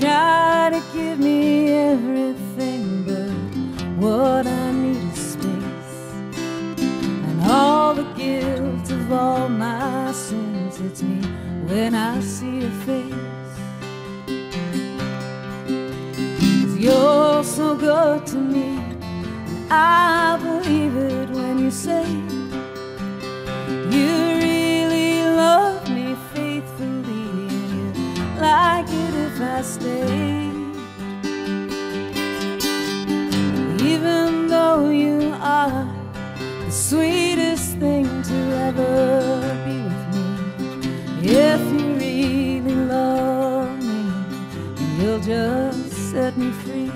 try to give me everything, but what I need is space. And all the guilt of all my sins hits me when I see your face. 'Cause you're so good to me, and I believe it when you say you really love me faithfully, and you like it if I stay. Even though you are the sweetest thing to ever be with me, if you really love me, you'll just set me free.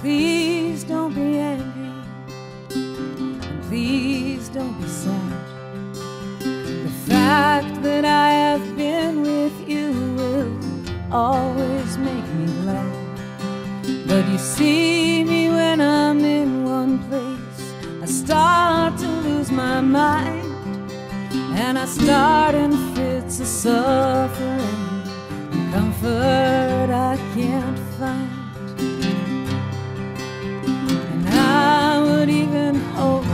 Please don't be angry, and please don't be sad. The fact that I have been with you will always make me glad. But you see me when I'm in one place, I start to lose my mind, and I start in fits of suffering and comfort I can't find. I would even hope,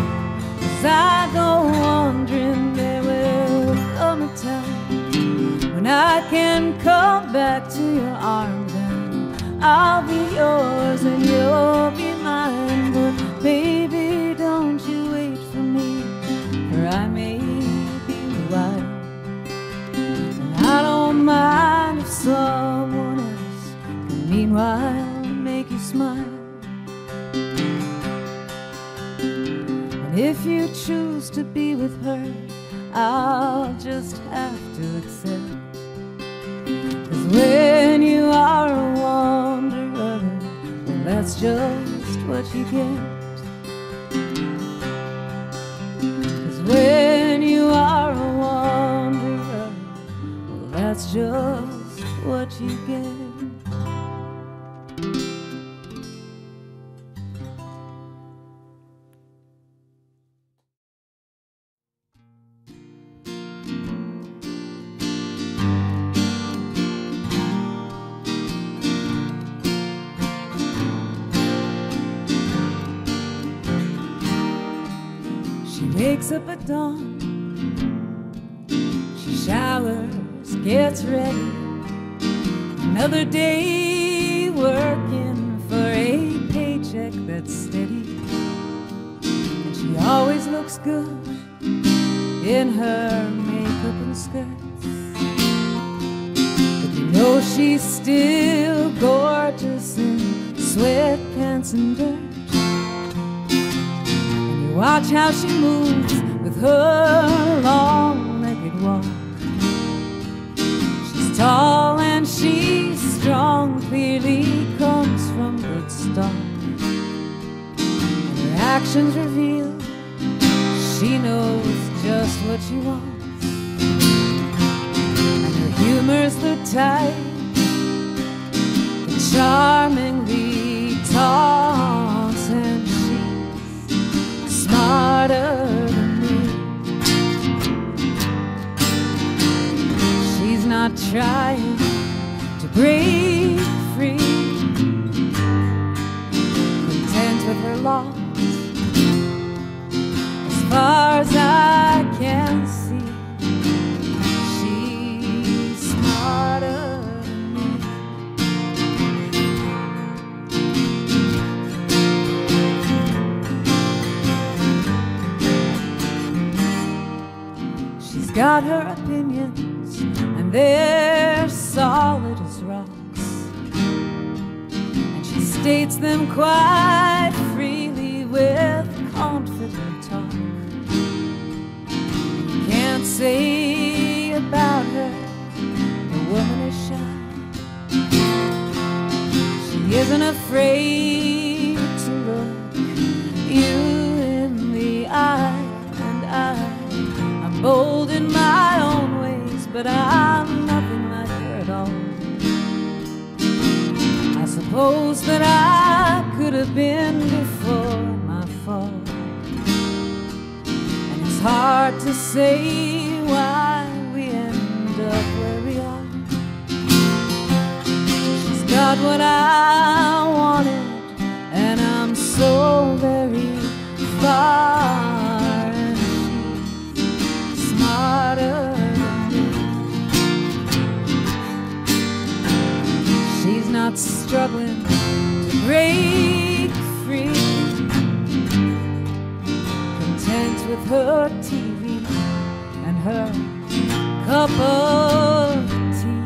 as I go wandering, there will come a time when I can come back to your arms, and I'll be yours and you'll be mine. But baby, don't you wait for me, for I may be wild, and I don't mind if someone else can meanwhile make you smile. If you choose to be with her, I'll just have to accept. 'Cause when you are a wanderer, well, that's just what you get. 'Cause when you are a wanderer, well, that's just what you get. Wakes up at dawn, she showers, gets ready. Another day working for a paycheck that's steady. And she always looks good in her makeup and skirts, but you know she's still gorgeous in sweatpants and dirt. Watch how she moves with her long-legged walk. She's tall and she's strong, clearly comes from good stock. And her actions reveal she knows just what she wants. And her humor's the type that charmingly taunts, and smarter than me. She's not trying to break free, content with her lot. As far as I can see, she's smarter than me. Got her opinions, and they're solid as rocks, and she states them quite freely with confident talk. You can't say about her, the woman is shy. She isn't afraid to look you in the eye. And I'm bold in my own ways, but I'm nothing like her at all. I suppose that I could have been before my fall. And it's hard to say why we end up where we are. She's got what I wanted, and I'm so very far. And she's smarter than me. She's not struggling to break free, content with her TV and her cup of tea.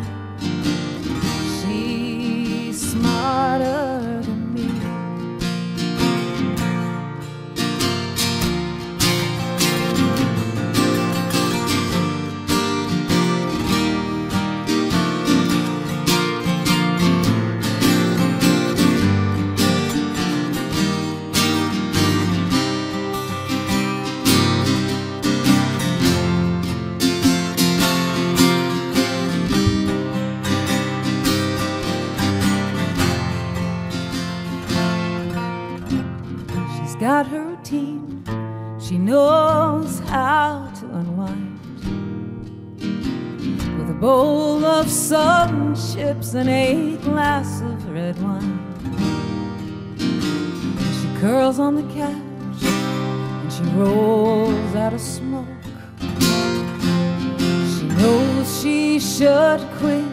She's smarter than me. Got her routine, she knows how to unwind with a bowl of Southern chips and a glass of red wine. She curls on the couch and she rolls out of smoke. She knows she should quit,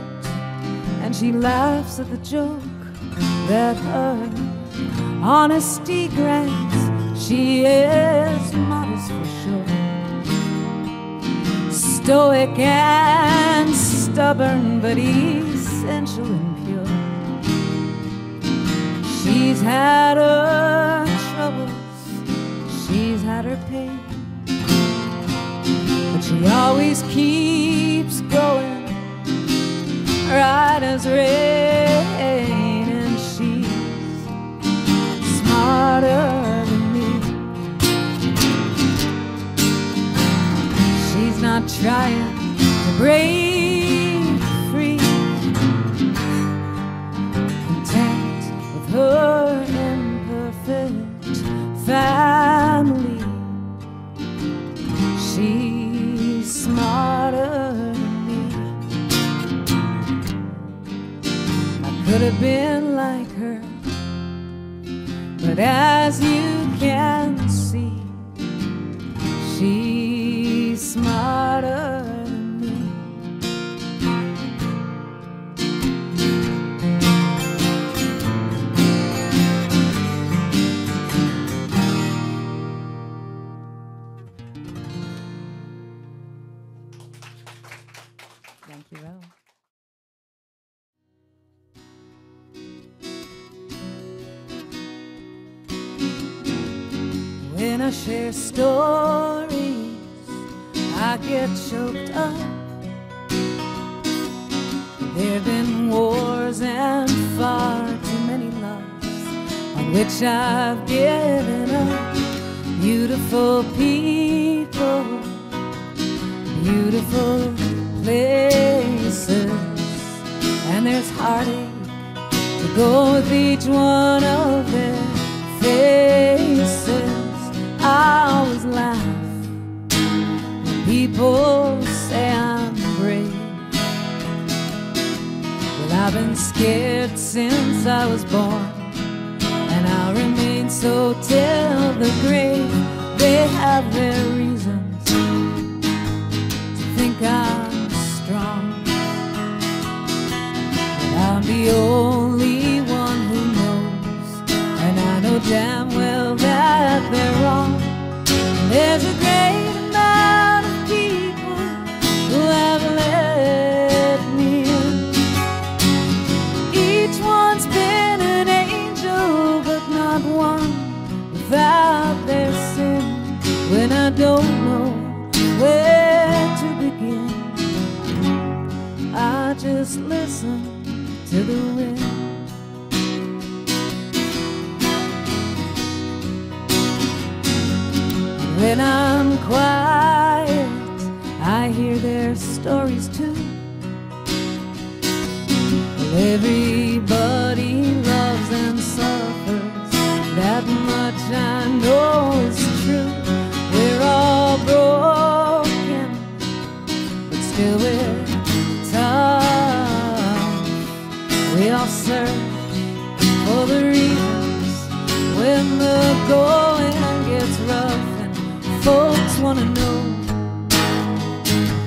and she laughs at the joke that her honesty grants. She is modest for sure, stoic and stubborn, but essential and pure. She's had her troubles, she's had her pain, but she always keeps going, right as rain. And she's smarter than me. She's not trying to break free, content with her imperfect family. She's smarter than me. I could have been like her, but as you can see, she's smarter than me. Thank you, Ro. When I share stories, I get choked up. There've been wars and far too many loves on which I've given up. Beautiful people, beautiful places, and there's heartache to go with each one of their faces. I always laugh when people say I'm brave. Well, I've been scared since I was born, and I'll remain so till the grave. They have their reasons to think I'm strong, but I'm the only one who knows, and I know damn well that they're wrong. There's a great amount of people who have let me in. Each one's been an angel, but not one without their sin. When I don't know just listen to the wind. When I'm quiet, I hear their stories too. Everybody loves and suffers, that much I know is true. We're all broken, but still we're tough. We all search for the reasons when the going gets rough, and folks wanna know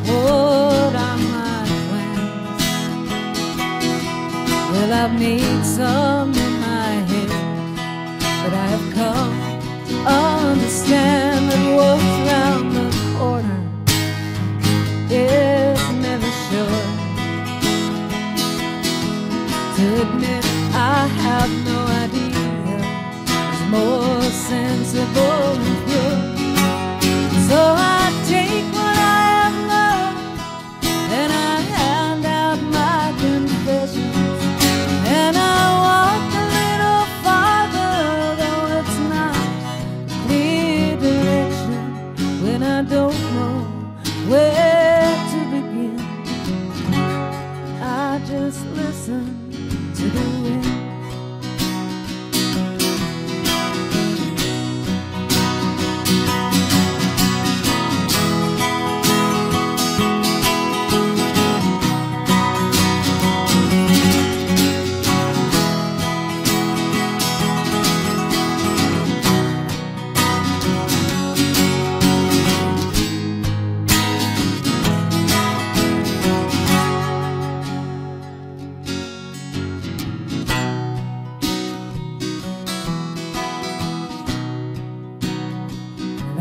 what are my plans. Well, I've made some in my head, but I have come to understand that what's round the corner is never sure. To admit I have no idea is more sensible and pure. So I take what I have learned and I hand out my confessions, and I walk a little farther, though it's not a clear direction, when I don't know where to begin. I just listen to the wind.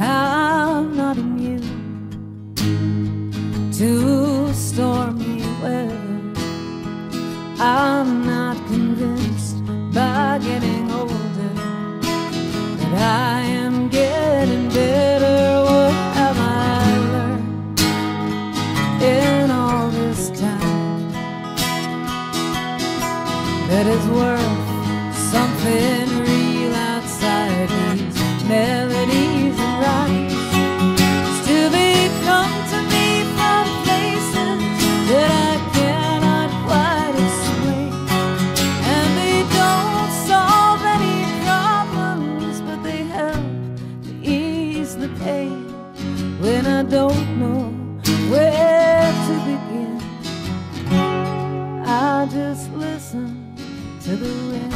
I'm not immune to stormy weather. I'm not convinced by getting older that I am getting better. What have I learned in all this time that is worth something real outside these melodies and rhymes? Still they come to me from places that I cannot quite explain, and they don't solve any problems, but they help to ease the pain when I don't know where to begin. I just listen to the wind.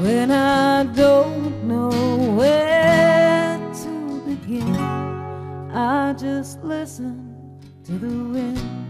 When I don't know where to begin, I just listen to the wind.